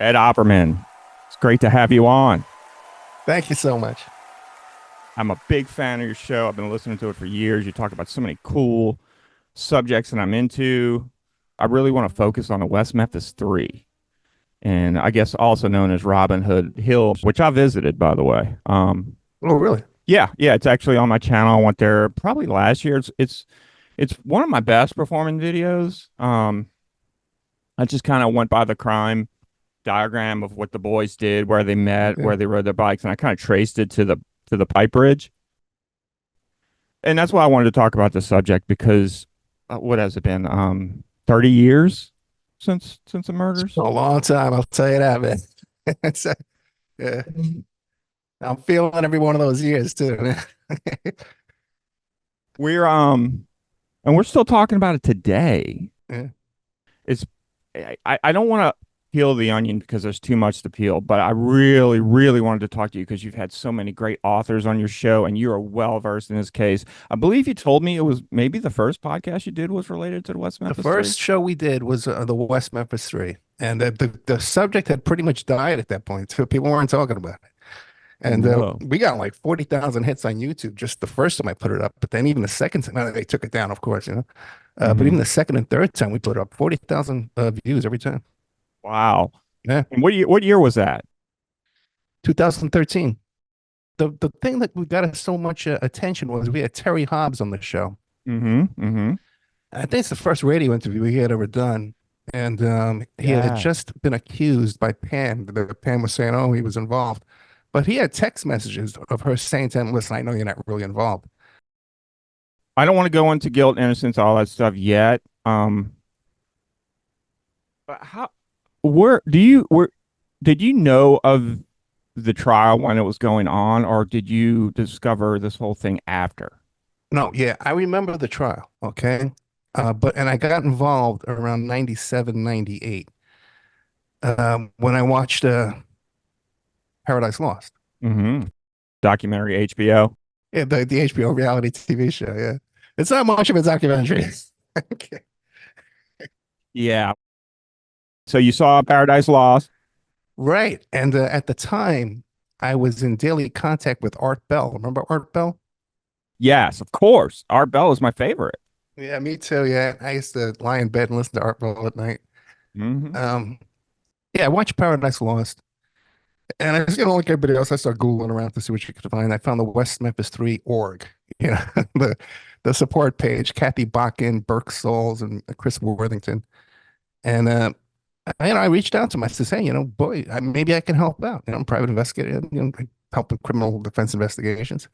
Ed Opperman, it's great to have you on. Thank you so much. I'm a big fan of your show. I've been listening to it for years. You talk about so many cool subjects that I'm into. I really want to focus on the West Memphis Three, and I guess also known as Robin Hood Hill, which I visited, by the way. Oh, really? Yeah, it's actually on my channel. I went there probably last year. It's one of my best performing videos. I just kind of went by the crime diagram of what the boys did, where they met, Yeah. where they rode their bikes, and I kind of traced it to the pipe bridge. And that's why I wanted to talk about this subject because what has it been? 30 years since the It's been murders. a long time, I'll tell you that, man. It's, yeah. I'm feeling every one of those years too, man. We're and we're still talking about it today. Yeah. It's I don't want to peel the onion because there's too much to peel, but I really, really wanted to talk to you because you've had so many great authors on your show and you are well versed in this case. I believe you told me it was maybe the first podcast you did was related to the West The Memphis Three. first show we did was the West Memphis Three, and the subject had pretty much died at that point, so people weren't talking about it. And Whoa. we got like 40,000 hits on YouTube just the first time I put it up, but then even the second time, they took it down, of course, you know. But Hmm. even the second and third time we put it up, 40,000 views every time. Wow. Yeah. And what year was that? 2013. The thing that we got us so much attention was we had Terry Hobbs on the show. Mm-hmm. Mm-hmm. I think it's the first radio interview he had ever done. And he had Yeah. just been accused by Pan. Pan was saying, oh, he was involved. But he had text messages of her saying to him, listen, I know you're not really involved. I don't want to go into guilt, innocence, all that stuff yet. But how where do you where did you know of the trial when it was going on, or did you discover this whole thing after? No, yeah, I remember the trial. Okay. And I got involved around 97, 98 when I watched Paradise Lost. Mm-hmm. Documentary HBO. Yeah, the HBO reality TV show. Yeah. It's not much of a documentary. Okay. Yeah. So you saw Paradise Lost. Right. And at the time, I was in daily contact with Art Bell. Remember Art Bell? Yes, of course. Art Bell is my favorite. Yeah, me too. Yeah. I used to lie in bed and listen to Art Bell at night. Hmm. Um, yeah, I watched Paradise Lost. And I just, like everybody else, I started Googling around to see what you could find. I found the West Memphis 3 org, you know, the support page, Kathy Bakken, Burke Souls, and Chris Worthington. And I reached out to him. I said, hey, boy, maybe I can help out. I'm a private investigator, help with criminal defense investigations.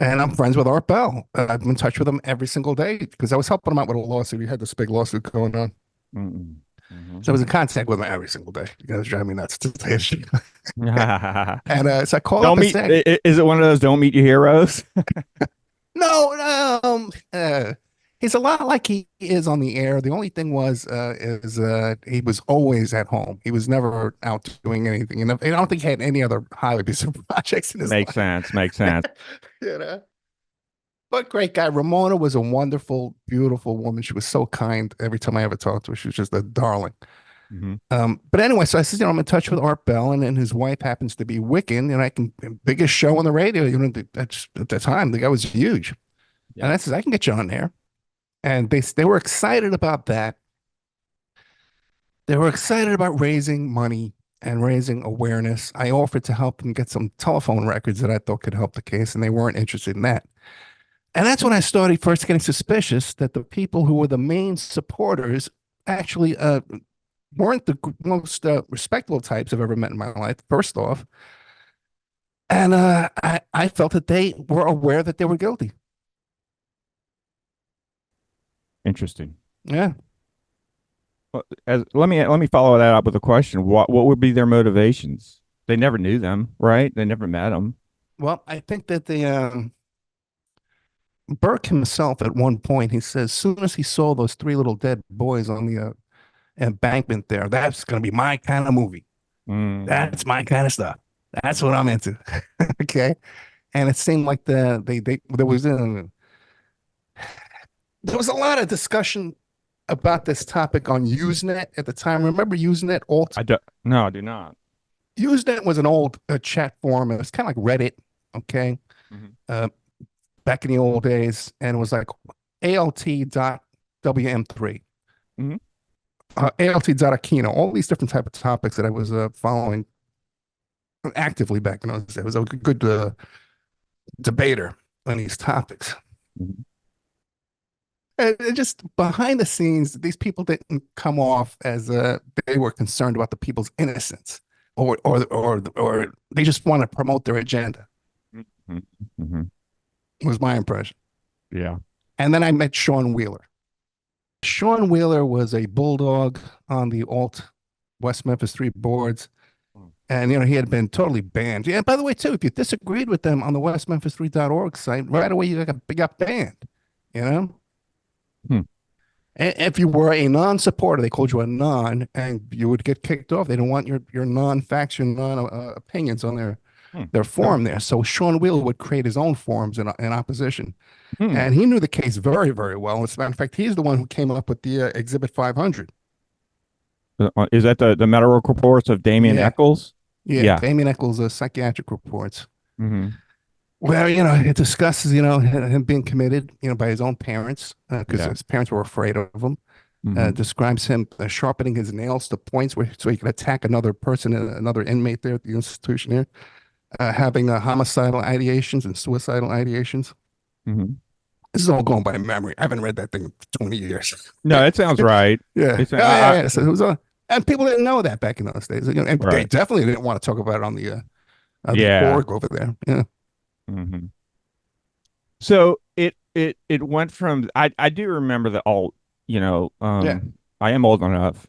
And I'm friends with Art Bell. I've been in touch with him every single day because I was helping him out with a lawsuit. He had this big lawsuit going on. Mm-mm. Hmm. So I was in contact with him every single day. You guys drive me nuts to tell you the truth. And so I called up Don't and meet. said, Is it one of those don't meet your heroes? no, he's a lot like he is on the air. The only thing was, is he was always at home. He was never out doing anything. And I don't think he had any other highly busy projects in his Makes life. sense. Makes sense. You know? But great guy. Ramona was a wonderful, beautiful woman. She was so kind every time I ever talked to her. She was just a darling. Hmm. But anyway, so I said, I'm in touch with Art Bell, and his wife happens to be Wiccan, and I can biggest show on the radio. That's at the time the guy was huge, and Yeah. I said I can get you on there, and they were excited about that. They were excited about raising money and raising awareness. I offered to help them get some telephone records that I thought could help the case, and they weren't interested in that. And that's when I started first getting suspicious that the people who were the main supporters actually weren't the most respectable types I've ever met in my life, first off. And I felt that they were aware that they were guilty. Interesting. Yeah. Well, let me follow that up with a question. What would be their motivations? They never knew them, right? They never met them. Well, I think that the Burke himself at one point, he says, as soon as he saw those three little dead boys on the embankment there, that's going to be my kind of movie. Mm. That's my kind of stuff. That's what I'm into. Okay. And it seemed like there was a lot of discussion about this topic on Usenet at the time. Remember Usenet? Alt I do. No, I do not. Usenet was an old chat forum. It was kind of like Reddit, okay, Hmm. uh, back in the old days, and it was like alt.wm3, Hmm. alt.akino, all these different type of topics that I was following actively back in those days. I was a good debater on these topics. Hmm. And just behind the scenes, these people didn't come off as they were concerned about the people's innocence, or they just want to promote their agenda. Hmm. Hmm. Was my impression. Yeah. And then I met Sean Wheeler. Sean Wheeler was a bulldog on the alt West Memphis 3 boards. And, he had been totally banned. Yeah, by the way, too, if you disagreed with them on the westmemphis3.org site, right away you got banned, you know? Hmm. And if you were a non-supporter, they called you a non, and you would get kicked off. They don't want your non-facts, your non-opinions on Hmm. their Okay. forum there. So Sean Wheeler would create his own forums in opposition. Hmm. And he knew the case very, very well. As a matter of fact, he's the one who came up with the Exhibit 500. Is that the medical reports of Damien Yeah, Eccles? yeah. Yeah. Damien Eccles' psychiatric reports. Hmm. Well, it discusses, him being committed, by his own parents, because Yeah. his parents were afraid of him. Hmm. Describes him sharpening his nails to points so he could attack another person, another inmate there at the institution here, having homicidal ideations and suicidal ideations. Hmm. This is all going by memory. I haven't read that thing in 20 years. No, it sounds right. Yeah. It's Oh, yeah, yeah. So it was and people didn't know that back in those days. And they right. definitely didn't want to talk about it on the Yeah. org over there. Yeah. Hmm. So it went from I do remember the alt, Yeah. I am old enough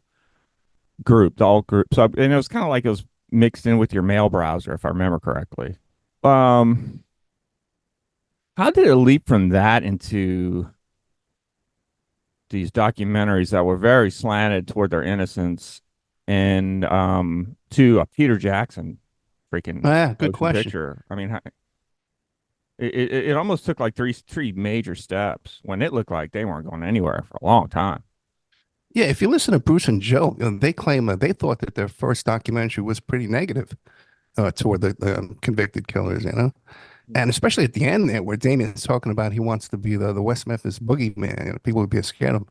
group, the alt group. So and it was kind of like it was mixed in with your mail browser, if I remember correctly. Um, how did it leap from that into these documentaries that were very slanted toward their innocence and to a Peter Jackson freaking Yeah. Good motion question. picture? I mean, it almost took like three major steps when it looked like they weren't going anywhere for a long time. Yeah. If you listen to Bruce and Joe, they claim they thought that their first documentary was pretty negative toward the convicted killers, and especially at the end there, where Damien's talking about he wants to be the West Memphis boogeyman. People would be scared of him.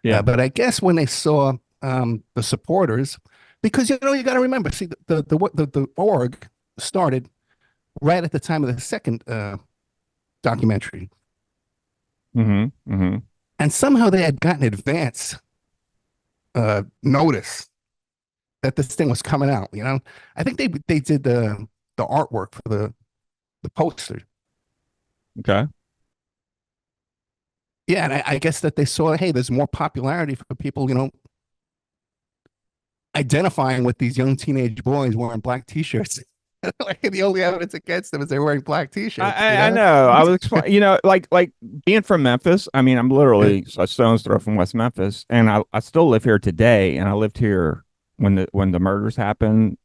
Yeah. But I guess when they saw the supporters, because you got to remember, see the org started right at the time of the second documentary, Mm-hmm. Mm-hmm. and somehow they had gotten advance notice that this thing was coming out. I think they did the artwork for the poster. Okay. Yeah, and I guess that they saw, hey, there's more popularity for people, identifying with these young teenage boys wearing black t-shirts. Like the only evidence against them is they're wearing black t-shirts, I know. I was explaining, like being from Memphis. I mean, I'm Yeah. literally a stone's throw from West Memphis, and I still live here today. And I lived here when the murders happened.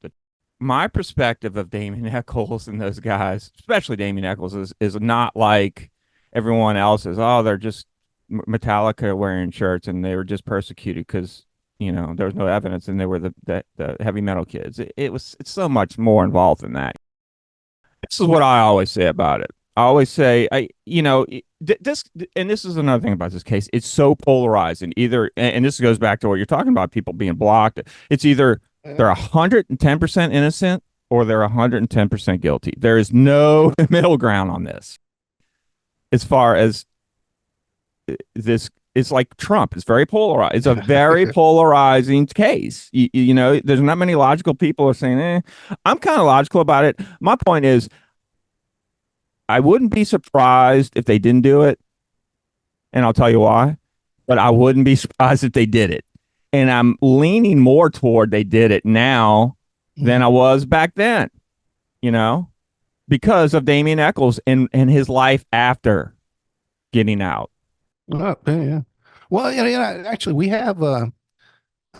My perspective of Damien Eccles and those guys, especially Damien Eccles, is not like everyone else's. Oh, they're just Metallica wearing shirts, and they were just persecuted because there was no evidence, and they were the heavy metal kids. It's so much more involved than that. This is what I always say about it. I always say, this, and this is another thing about this case. It's so polarized, and and this goes back to what you're talking about, people being blocked. It's either they're 110% innocent or they're 110% guilty. There is no middle ground on this. As far as this, it's like Trump. It's very polarized. It's a very polarizing case. There's not many logical people are saying, I'm kind of logical about it. My point is, I wouldn't be surprised if they didn't do it. And I'll tell you why. But I wouldn't be surprised if they did it. And I'm leaning more toward they did it now than I was back then, because of Damien Eccles and his life after getting out. Oh, yeah, yeah. Well, actually, we have. I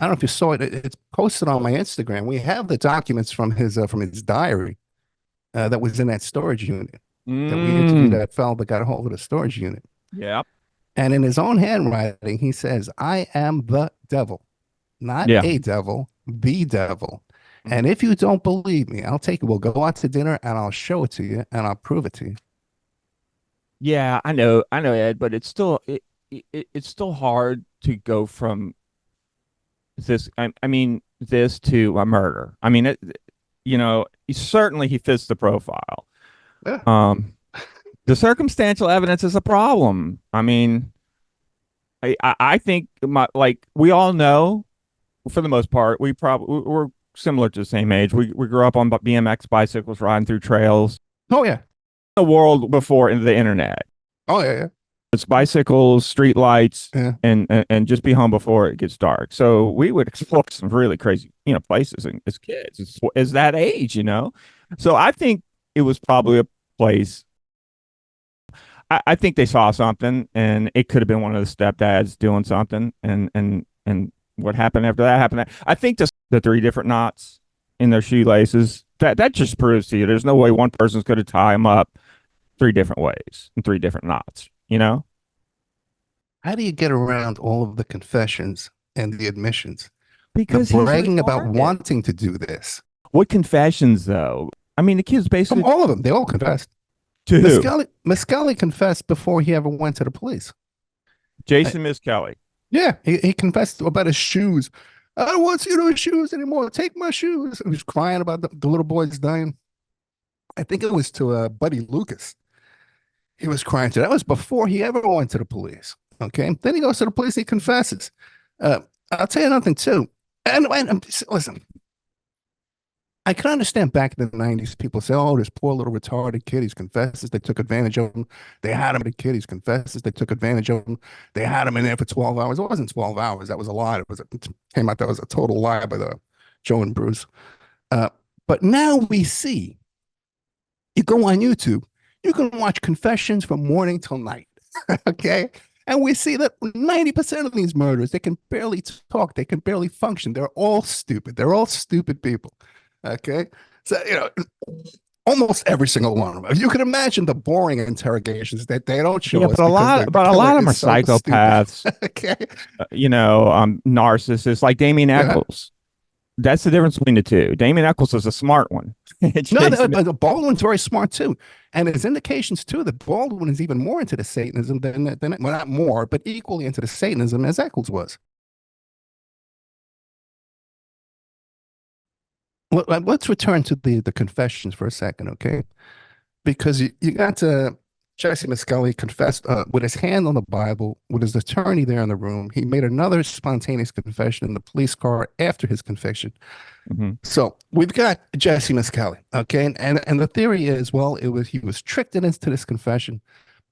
don't know if you saw it. It's posted on my Instagram. We have the documents from his diary that was in that storage unit that we interviewed Mm. that fellow that got a hold of the storage unit. Yep. And in his own handwriting, he says, I am the devil, not Yeah. a devil, the devil. And Mhm. if you don't believe me, I'll take you. We'll go out to dinner and I'll show it to you and I'll prove it to you. Yeah, I know, Ed, but it's still hard to go from I mean, this to a murder. I mean, certainly he fits the profile. Yeah. Um, the circumstantial evidence is a problem. I mean, I think like we all know for the most part, we're similar to the same age. We grew up on BMX bicycles riding through trails. Oh, yeah. The world before the internet. Oh, yeah. It's bicycles, street lights, Yeah. and just be home before it gets dark. So we would explore some really crazy, places as kids, as that age, So I think it was probably a place. I think they saw something, and it could have been one of the stepdads doing something, and what happened after that happened. I think the three different knots in their shoelaces that just proves to you there's no way one person's going to tie them up three different ways and three different knots. How do you get around all of the confessions and the admissions? The Because he's bragging about retarded. wanting to do this. What confessions, though? I mean, the kid's From basically all of them, they all confessed. to who? Miscali confessed before he ever went to the police. Jason Miss Kelly. Yeah, he confessed about his shoes. I don't want you to wear shoes anymore. Take my shoes. He was crying about the little boys dying. I think it was to Buddy Lucas. He was crying to. That was before he ever went to the police. Okay. Then he goes to the police. He confesses. Uh, I'll tell you nothing too. And listen, I can understand back in the 90s, people say, oh, this poor little retarded kid, he's confesses they took advantage of him. They had him, the kid, he's confesses they took advantage of him. They had him in there for 12 hours. It wasn't 12 hours. That was a lie. It came out that was a total lie by the Joe and Bruce. Uh, but now we see, you go on YouTube, you can watch confessions from morning till night. Okay. And we see that 90% of these murders, they can barely talk, they can barely function. They're all stupid. They're all stupid people. Okay. So, almost every single one of them. You can imagine the boring interrogations that they don't show Yeah, us but a because lot, the but a killer lot of them is are so stupid. psychopaths. Okay. Narcissists like Damien Yeah. Eccles. That's the difference between the two. Damien Eccles is a smart one. No, Jason, the Baldwin's very smart too. And there's indications too that Baldwin is even more into the Satanism than well, not more, but equally into the Satanism as Eccles was. Let's return to the confessions for a second, okay? Because you got to Jesse Miscali confessed with his hand on the Bible, with his attorney there in the room. He made another spontaneous confession in the police car after his conviction. Mhm. So we've got Jesse Miscali, okay, and the theory is, well, he was tricked into this confession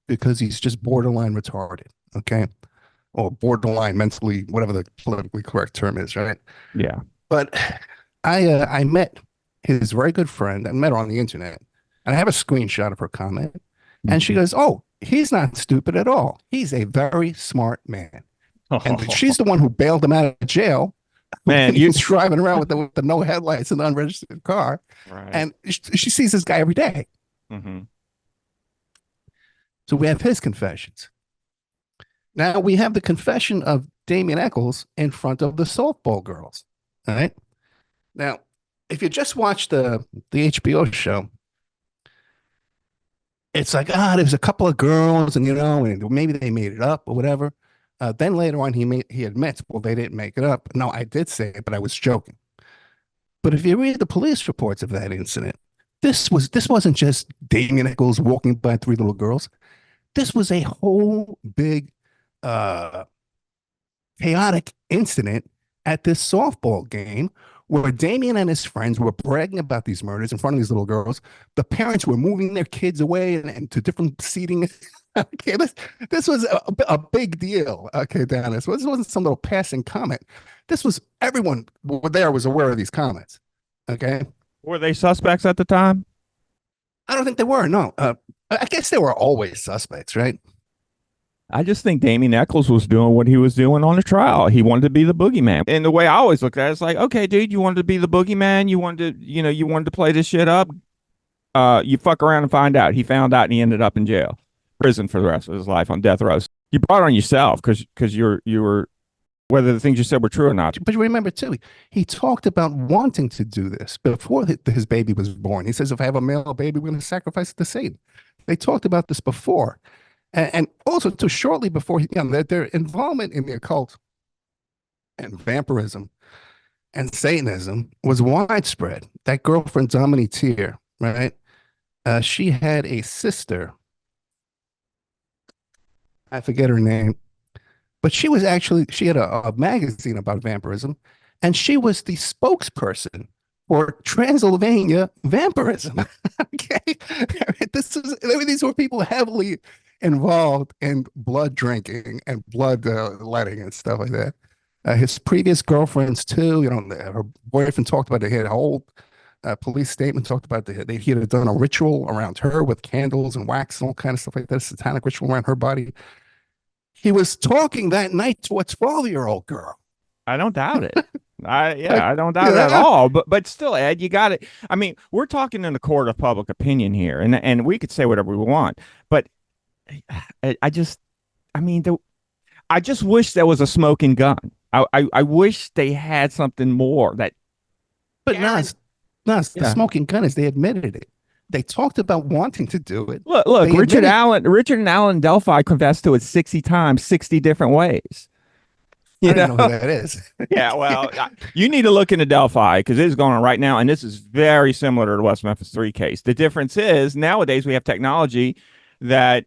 because he's just borderline retarded, okay, or borderline mentally, whatever the politically correct term is, right? Yeah. But I met his very good friend. I met her on the internet, and I have a screenshot of her comment. And she Mhm. goes, "Oh, he's not stupid at all. He's a very smart man." And she's the one who bailed him out of jail when Man, he was driving around with the no headlights and the unregistered car. right. And she sees this guy every day. Hmm. So we have his confessions. Now we have the confession of Damien Eccles in front of the softball girls. All right. Now, if you just watch the HBO show, it's like, there's a couple of girls, and and maybe they made it up or whatever. Then later on, he admits, well, they didn't make it up. No, I did say it, but I was joking. But if you read the police reports of that incident, this wasn't just Damien Eccles walking by three little girls. This was a whole big uh, chaotic incident at this softball game where Damien and his friends were bragging about these murders in front of these little girls. The parents were moving their kids away and to different seating. Okay, this was a big deal. Okay, Dennis, this wasn't some little passing comment. This was everyone there was aware of these comments. Okay, Were they suspects at the time? I don't think they were. No, I guess they were always suspects, right? I just think Damien Eccles was doing what he was doing on the trial. He wanted to be the boogeyman. And the way I always look at it, it's like, okay, dude, you wanted to be the boogeyman. You wanted to play this shit up. You fuck around and find out. He found out and he ended up in jail, prison for the rest of his life on death row. You brought it on yourself because you were whether the things you said were true or not. But remember too, he talked about wanting to do this before his baby was born. He says, "If I have a male baby, we're going to sacrifice it to Satan." They talked about this before, and also too shortly before, their involvement in the occult and vampirism and Satanism was widespread. That girlfriend, Dominique Tier, right? She had a sister. I forget her name, but she had a magazine about vampirism, and she was the spokesperson for Transylvania vampirism. Okay, these were people heavily involved in blood drinking and blood letting and stuff like that. His previous girlfriends too, her boyfriend talked about it. He had a whole police statement talked about he had done a ritual around her with candles and wax and all kind of stuff like that, a satanic ritual around her body. He was talking that night to a 12-year-old girl. I don't doubt it. I don't doubt it at all. But still, Ed, you got it. I mean, we're talking in the court of public opinion here, and we could say whatever we want. But I just, I mean, I just wish there was a smoking gun. I wish they had something more that. But the smoking gun is they admitted it. They talked about wanting to do it. Look, Richard and Alan Delphi confessed to it 60 times, 60 different ways. I don't know who that is. Yeah, well, you need to look into Delphi because it is going on right now, and this is very similar to the West Memphis 3 case. The difference is nowadays we have technology that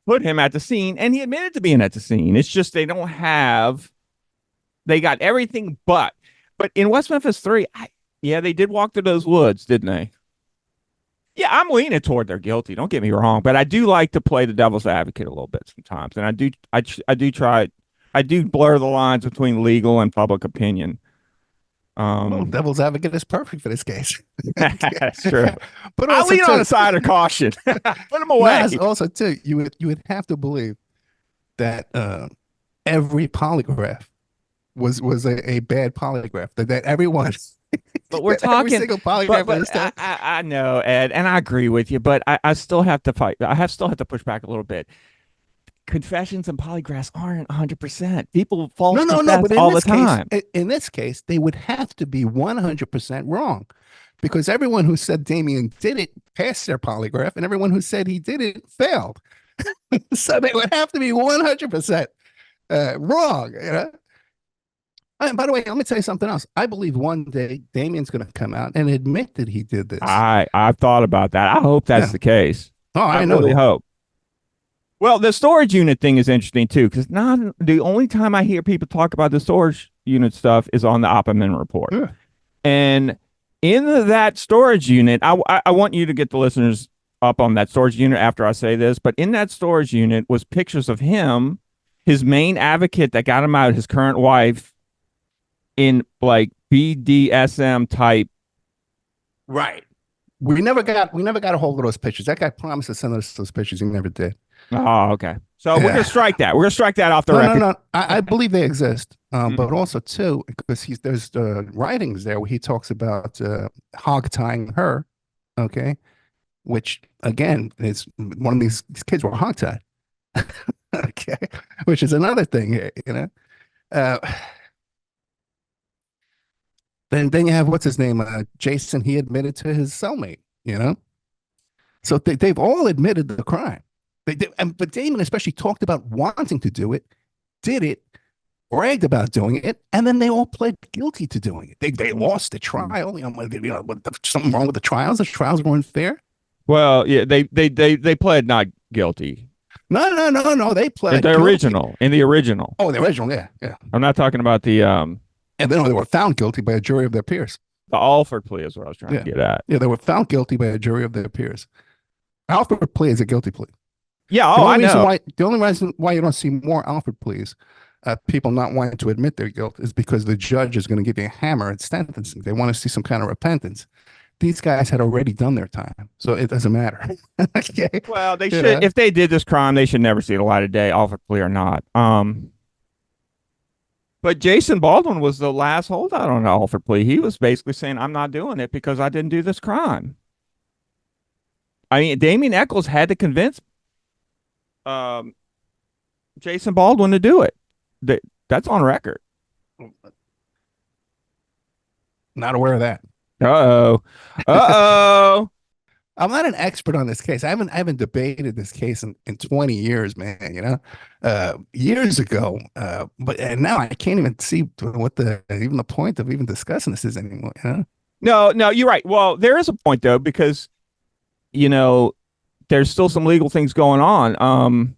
put him at the scene, and he admitted to being at the scene. It's just they got everything but in West Memphis 3, they did walk through those woods, didn't they? Yeah, I'm leaning toward they're guilty. Don't get me wrong, but I do like to play the devil's advocate a little bit sometimes, and I do blur the lines between legal and public opinion. Devil's advocate is perfect for this case. That's true. But I lean on the side of caution. Put them away. Also, too, you would have to believe that every polygraph was a bad polygraph. That everyone. But we're talking every single polygraph. But I know, Ed, and I agree with you, but I still have to fight. Still have to push back a little bit. Confessions and polygraphs aren't 100%. People false confess but all the time. In this case, they would have to be 100% wrong because everyone who said Damien did it passed their polygraph, and everyone who said he did it failed. So they would have to be 100% wrong. And by the way, let me tell you something else. I believe one day Damien's going to come out and admit that he did this. I've thought about that. I hope that's the case. Oh, I know. Really hope. Well, the storage unit thing is interesting too, because not the only time I hear people talk about the storage unit stuff is on the Opperman report. Yeah. And in that storage unit, I want you to get the listeners up on that storage unit after I say this, but in that storage unit was pictures of him, his main advocate that got him out, his current wife, in like BDSM type. Right. We never got a hold of those pictures. That guy promised to send us those pictures. He never did. Oh, okay. So we're gonna strike that. We're gonna strike that off the record. No. I believe they exist, but also too because there's writings there where he talks about hog tying her. Okay, which again is one of these kids were hog tied. Okay, which is another thing, Then you have what's his name, Jason. He admitted to his cellmate. So they've all admitted the crime. But Damon especially talked about wanting to do it, did it, bragged about doing it, and then they all pled guilty to doing it. They lost the trial. Something wrong with the trials? The trials weren't fair. Well, yeah, they pled not guilty. No. They pled in the original. Oh, the original, yeah. I'm not talking about the And then they were found guilty by a jury of their peers. The Alford plea is what I was trying to get at. Yeah, they were found guilty by a jury of their peers. Alford plea is a guilty plea. Yeah, I know. The only reason why you don't see more Alford pleas, people not wanting to admit their guilt, is because the judge is going to give you a hammer at sentencing. They want to see some kind of repentance. These guys had already done their time, so it doesn't matter. Okay. Well, they should. If they did this crime, they should never see the light of day, Alford plea or not. But Jason Baldwin was the last holdout on the Alford plea. He was basically saying, "I'm not doing it because I didn't do this crime." I mean, Damien Echols had to convince Jason Baldwin to do it. That's on record. Not aware of that. Uh-oh. Uh-oh. I'm not an expert on this case. I haven't debated this case in 20 years, man, years ago. But and now I can't even see what the even the point of even discussing this is anymore. No, no, you're right. Well, there is a point though, because you know, there's still some legal things going on.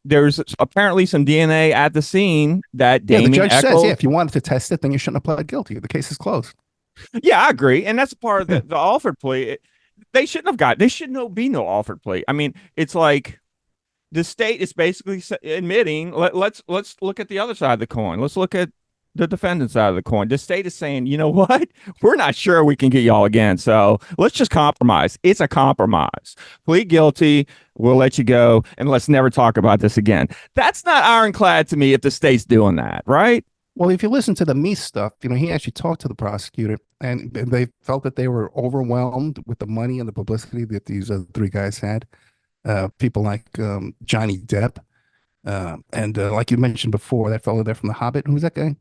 There's apparently some DNA at the scene that Yeah, the Damien judge says, yeah, Echols. if you wanted to test it, then you shouldn't have pled guilty. The case is closed. Yeah, I agree, and that's part of Yeah. the Alford plea. They shouldn't have got. They should no be no Alford plea. I mean, it's like the state is basically admitting. Let's look at the other side of the coin. Let's look at the defendant side of the coin. The state is saying, you know what? We're not sure we can get y'all again. So let's just compromise. It's a compromise. Plead guilty. We'll let you go. And let's never talk about this again. That's not ironclad to me if the state's doing that, right? Well, if you listen to the Meese stuff, he actually talked to the prosecutor, and they felt that they were overwhelmed with the money and the publicity that these three guys had. People like Johnny Depp, and like you mentioned before, that fellow there from The Hobbit. Who's that guy?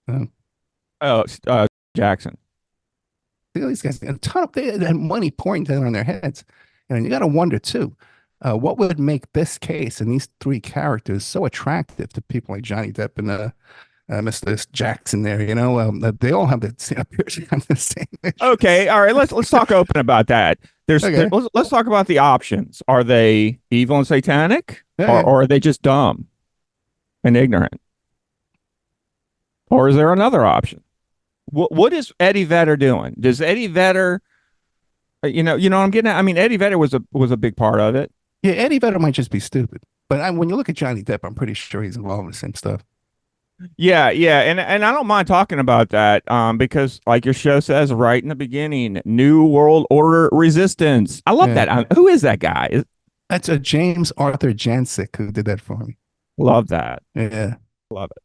Uh, Oh, Jackson. these guys, a ton of they had money pouring down on their heads, and you got to wonder too, what would make this case and these three characters so attractive to people like Johnny Depp and Mr. Jackson there, they all have the same issue. Okay, all right. Let's talk open about that. Okay. Let's talk about the options. Are they evil and satanic, Yeah. or are they just dumb and ignorant, or is there another option? What is Eddie Vedder doing? Does Eddie Vedder, what I'm getting at? I mean, Eddie Vedder was a big part of it. Yeah, Eddie Vedder might just be stupid, but when you look at Johnny Depp, I'm pretty sure he's involved in the same stuff. Yeah, yeah, and I don't mind talking about that, because like your show says right in the beginning, New World Order resistance. I love Yeah. that. Who is that guy? That's a James Arthur Jancic who did that for me. Love that. Yeah. Love it.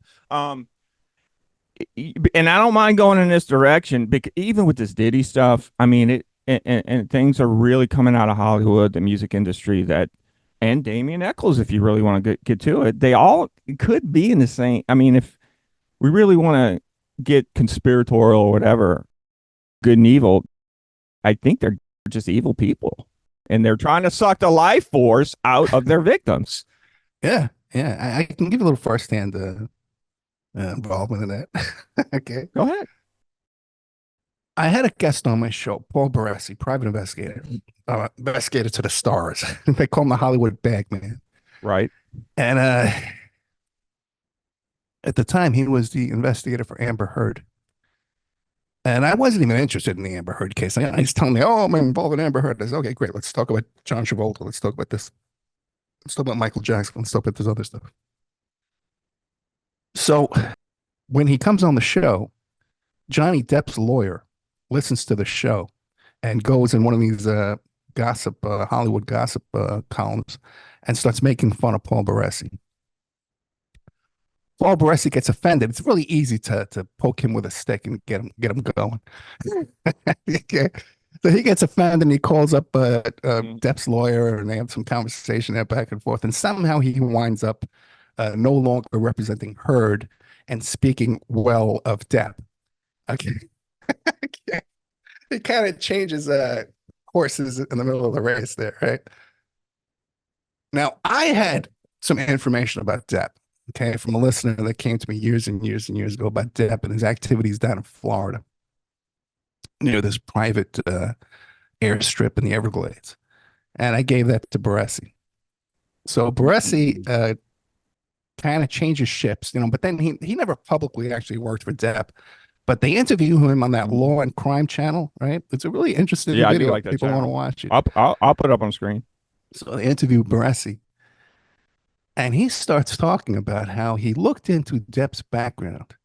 And I don't mind going in this direction because even with this Diddy stuff, I mean it, and things are really coming out of Hollywood, the music industry, that, and Damien Eccles, if you really want to get to it, they all could be in the same. I mean, if we really want to get conspiratorial or whatever, good and evil, I think they're just evil people, and they're trying to suck the life force out of their victims. Yeah. Yeah. I can give you a little firsthand involvement in that. Okay. Go ahead. I had a guest on my show, Paul Baresi, private investigator, investigator to the stars. They call him the Hollywood Bagman. Right. And at the time, he was the investigator for Amber Heard. And I wasn't even interested in the Amber Heard case. He's telling me, oh, I'm involved in Amber Heard. I said, okay, great. Let's talk about John Travolta. Let's talk about this. Let's talk about Michael Jackson. Let's talk about this other stuff. So when he comes on the show, Johnny Depp's lawyer listens to the show and goes in one of these gossip, Hollywood gossip columns and starts making fun of Paul Baresi. Paul Baresi gets offended. It's really easy to poke him with a stick and get him going. Okay. So he gets offended and he calls up Depp's lawyer and they have some conversation there back and forth. And somehow he winds up no longer representing Heard and speaking well of Depp. Okay. Okay. He kind of changes horses in the middle of the race there, right? Now, I had some information about Depp, okay, from a listener that came to me years and years and years ago about Depp and his activities down in Florida, near this private airstrip in the Everglades. And I gave that to Baresi. So Baresi kind of changes ships, but then he never publicly actually worked for Depp. But they interview him on that Law and Crime channel, right? It's a really interesting Yeah, I do video. like that People want to channel. watch it. I'll put it up on screen. So they interview Baresi, and he starts talking about how he looked into Depp's background,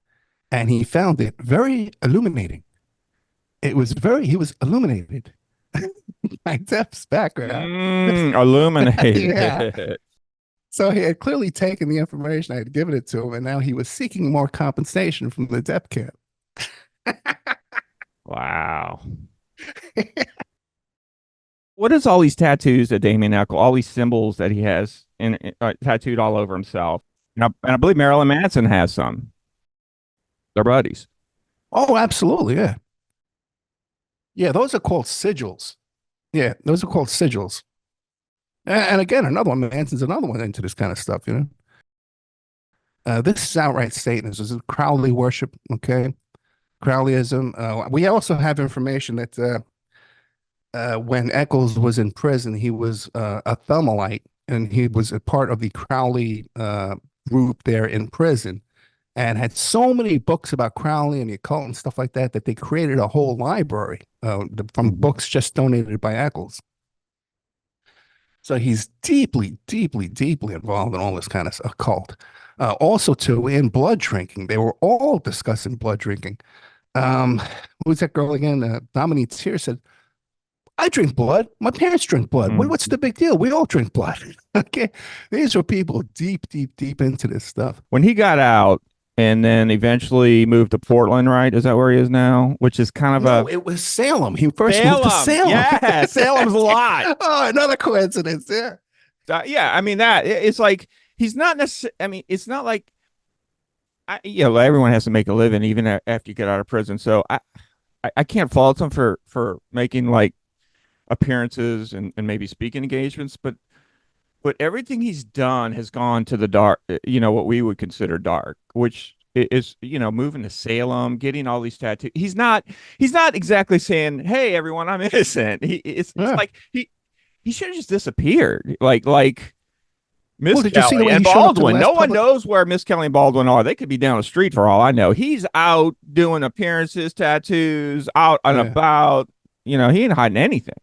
and he found it very illuminating. He was illuminated by Depp's background. Illuminated. Yeah. So he had clearly taken the information I had given it to him, and now he was seeking more compensation from the Depp camp. Wow. What is all these tattoos that Damien Eccles, all these symbols that he has and tattooed all over himself. And I believe Marilyn Manson has some. They're buddies. Oh, absolutely. Yeah. Yeah. Those are called sigils. Yeah. Those are called sigils. And again, another one, Manson's another one into this kind of stuff, you know? This is outright Satanism. This is Crowley worship. Okay. Crowleyism. We also have information that when Eccles was in prison, he was a Thelmalite, and he was a part of the Crowley group there in prison, and had so many books about Crowley and the occult and stuff like that that they created a whole library from books just donated by Eccles. So he's deeply, deeply, deeply involved in all this kind of occult. Also, too, in blood drinking, they were all discussing blood drinking. Who was that girl again? Dominique Tier said, I drink blood. My parents drink blood. What's the big deal? We all drink blood. Okay. These were people deep, deep, deep into this stuff. When he got out and then eventually moved to Portland, right? Is that where he is now? Which is kind of No, it was Salem. He first moved to Salem. Yeah, Salem's a lot. Oh, another coincidence. Yeah. Yeah, I mean it's like he's not necessarily. I mean, it's not like everyone has to make a living even after you get out of prison. So I can't fault him for making like appearances and maybe speaking engagements, but everything he's done has gone to the dark, what we would consider dark, which is, moving to Salem, getting all these tattoos. He's not exactly saying, hey, everyone, I'm innocent. It's like he should have just disappeared. Like Miss Kelly and Baldwin. No one knows where Miss Kelly and Baldwin are. They could be down the street for all I know. He's out doing appearances, tattoos, out and about. He ain't hiding anything.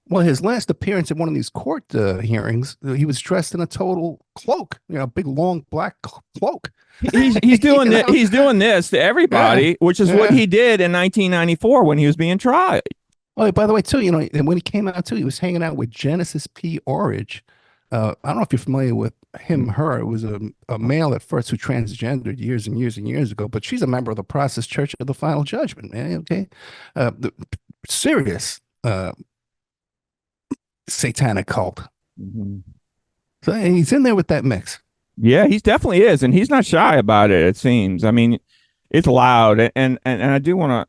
Well, his last appearance at one of these court hearings, he was dressed in a total cloak, big long black cloak. He's doing this. He's doing this to everybody, which is what he did in 1994 when he was being tried. Oh, by the way, too, and when he came out too, he was hanging out with Genesis P. Orridge. I don't know if you're familiar with him, her. It was a male at first who transgendered years and years and years ago, but she's a member of the Process Church of the Final Judgment, man. Okay, serious. Satanic cult. Mm-hmm. So he's in there with that mix. Yeah, he definitely is, and he's not shy about it. It seems. I mean, it's loud, and I do want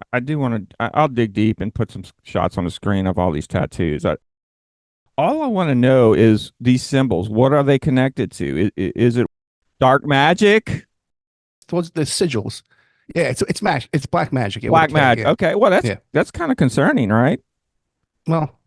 to. I'll dig deep and put some shots on the screen of all these tattoos. All I want to know is these symbols. What are they connected to? Is it dark magic? Towards the sigils. Yeah, it's magic. It's black magic. Black magic. Yeah. Okay, well that's kind of concerning, right? Well.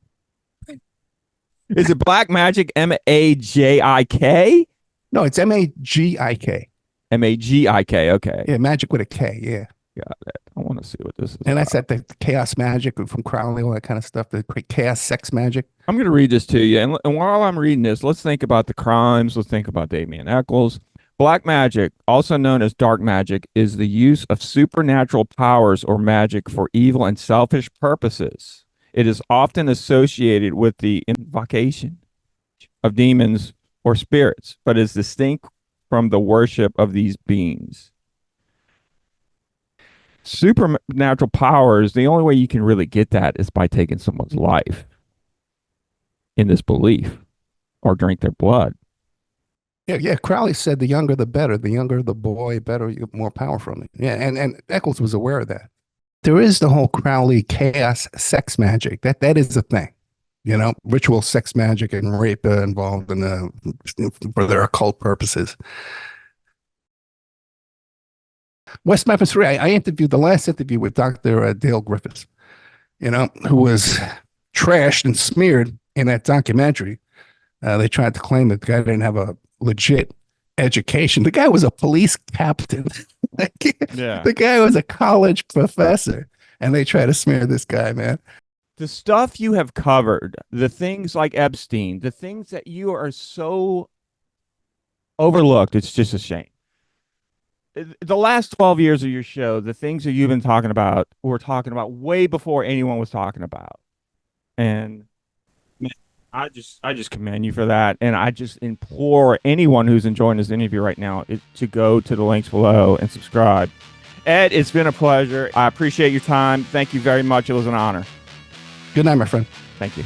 Is it black magic? MAJIK? No, it's MAGIK. MAGIK. Okay. Yeah, magic with a K. Yeah. Got it. I want to see what this is. And that's at the chaos magic from Crowley, all that kind of stuff. The chaos sex magic. I'm going to read this to you, and while I'm reading this, let's think about the crimes. Let's think about Damien Eccles. Black magic, also known as dark magic, is the use of supernatural powers or magic for evil and selfish purposes. It is often associated with the invocation of demons or spirits, but is distinct from the worship of these beings. Supernatural powers, the only way you can really get that is by taking someone's life in this belief or drink their blood. Yeah. Crowley said the younger the better. The younger the boy, better, you get more power from it. Yeah, and Eccles was aware of that. There is the whole Crowley chaos sex magic. That is a thing, ritual sex magic and rape involved in for their occult purposes. West Memphis 3, I interviewed the last interview with Dr. Dale Griffiths, who was trashed and smeared in that documentary. They tried to claim that the guy didn't have a legit education. The guy was a police captain. The guy was a college professor, and they try to smear this guy, man. The stuff you have covered, the things like Epstein, the things that you are so overlooked, it's just a shame. The last 12 years of your show, the things that you've been talking about, we're talking about way before anyone was talking about. And I just commend you for that, and I just implore anyone who's enjoying this interview right now to go to the links below and subscribe. Ed, it's been a pleasure. I appreciate your time. Thank you very much. It was an honor. Good night, my friend. Thank you.